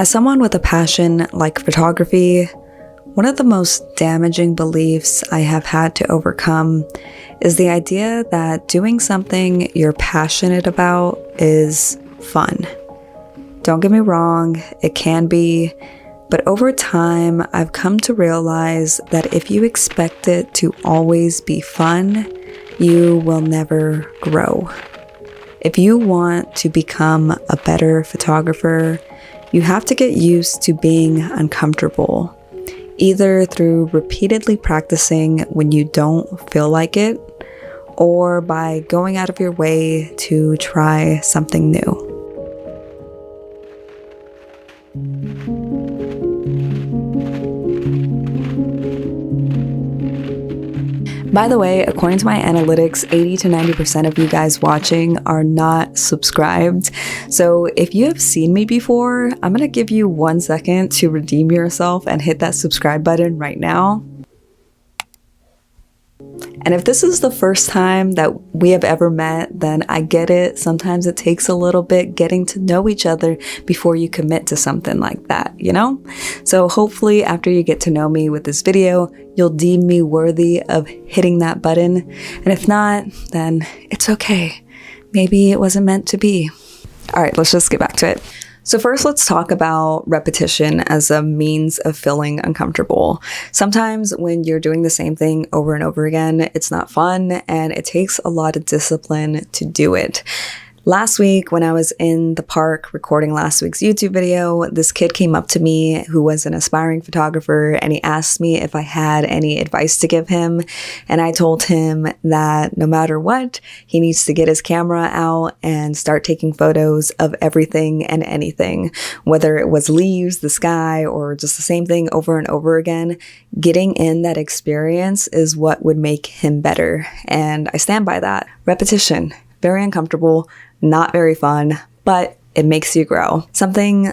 As someone with a passion like photography, one of the most damaging beliefs I have had to overcome is the idea that doing something you're passionate about is fun. Don't get me wrong, it can be, but over time, I've come to realize that if you expect it to always be fun, you will never grow. If you want to become a better photographer, you have to get used to being uncomfortable, either through repeatedly practicing when you don't feel like it, or by going out of your way to try something new. By the way, according to my analytics, 80 to 90% of you guys watching are not subscribed. So if you have seen me before, I'm gonna give you 1 second to redeem yourself and hit that subscribe button right now. And if this is the first time that we have ever met, then I get it. Sometimes it takes a little bit getting to know each other before you commit to something like that, you know? So hopefully after you get to know me with this video, you'll deem me worthy of hitting that button. And if not, then it's okay. Maybe it wasn't meant to be. All right, let's just get back to it. So first, let's talk about repetition as a means of feeling uncomfortable. Sometimes when you're doing the same thing over and over again, it's not fun and it takes a lot of discipline to do it. Last week, when I was in the park recording last week's YouTube video, this kid came up to me who was an aspiring photographer, and he asked me if I had any advice to give him. And I told him that no matter what, he needs to get his camera out and start taking photos of everything and anything, whether it was leaves, the sky, or just the same thing over and over again. Getting in that experience is what would make him better. And I stand by that. Repetition, very uncomfortable, not very fun, but it makes you grow. Something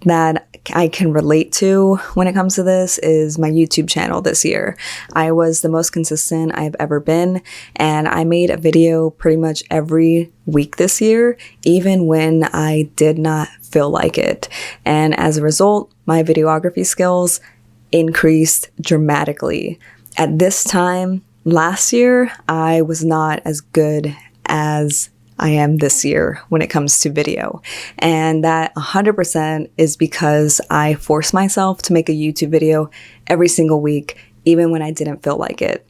that I can relate to when it comes to this is my YouTube channel this year. I was the most consistent I've ever been, and I made a video pretty much every week this year, even when I did not feel like it. And as a result, my videography skills increased dramatically. At this time last year, I was not as good as I am this year when it comes to video. And that 100% is because I forced myself to make a YouTube video every single week, even when I didn't feel like it.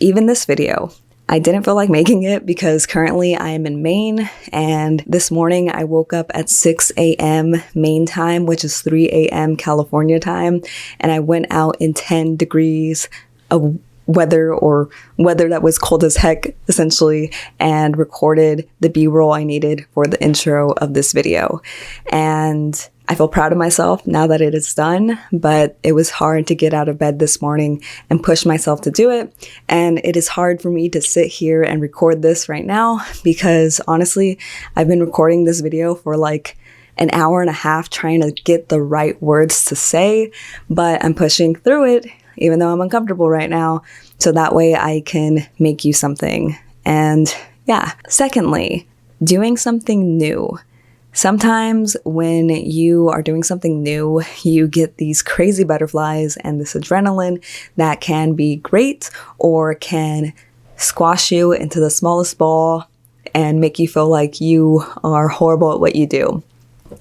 Even this video, I didn't feel like making it because currently I am in Maine, and this morning I woke up at 6 a.m. Maine time, which is 3 a.m. California time, and I went out in 10 degrees of weather that was cold as heck, essentially, and recorded the B-roll I needed for the intro of this video. And I feel proud of myself now that it is done, but it was hard to get out of bed this morning and push myself to do it. And it is hard for me to sit here and record this right now because honestly, I've been recording this video for like an hour and a half trying to get the right words to say, but I'm pushing through it even though I'm uncomfortable right now, so that way I can make you something. And yeah, secondly, doing something new. Sometimes when you are doing something new, you get these crazy butterflies and this adrenaline that can be great or can squash you into the smallest ball and make you feel like you are horrible at what you do.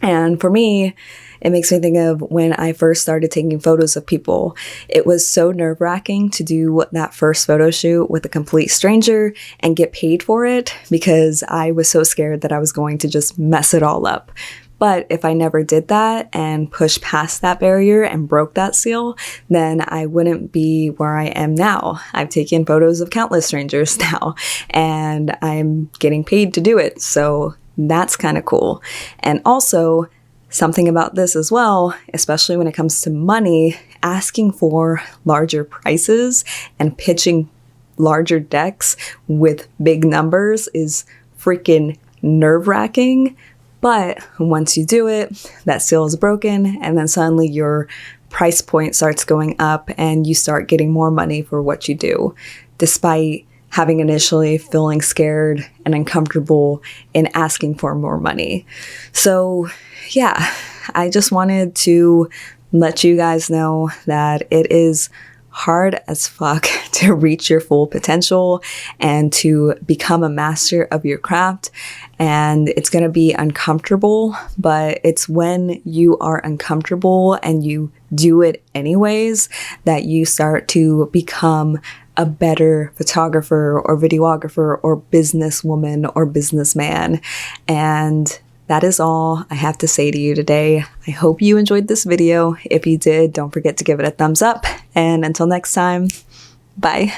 And for me, it makes me think of when I first started taking photos of people. It was so nerve-wracking to do that first photo shoot with a complete stranger and get paid for it because I was so scared that I was going to just mess it all up. But if I never did that and pushed past that barrier and broke that seal, then I wouldn't be where I am now. I've taken photos of countless strangers now, and I'm getting paid to do it. So that's kind of cool. And also, something about this as well, especially when it comes to money, asking for larger prices and pitching larger decks with big numbers is freaking nerve-wracking. But once you do it, that seal is broken, and then suddenly your price point starts going up and you start getting more money for what you do, despite having initially feeling scared and uncomfortable in asking for more money. So yeah, I just wanted to let you guys know that it is hard as fuck to reach your full potential and to become a master of your craft. And it's going to be uncomfortable, but it's when you are uncomfortable and you do it anyways that you start to become a better photographer or videographer or businesswoman or businessman. And that is all I have to say to you today. I hope you enjoyed this video. If you did, don't forget to give it a thumbs up. And until next time, bye.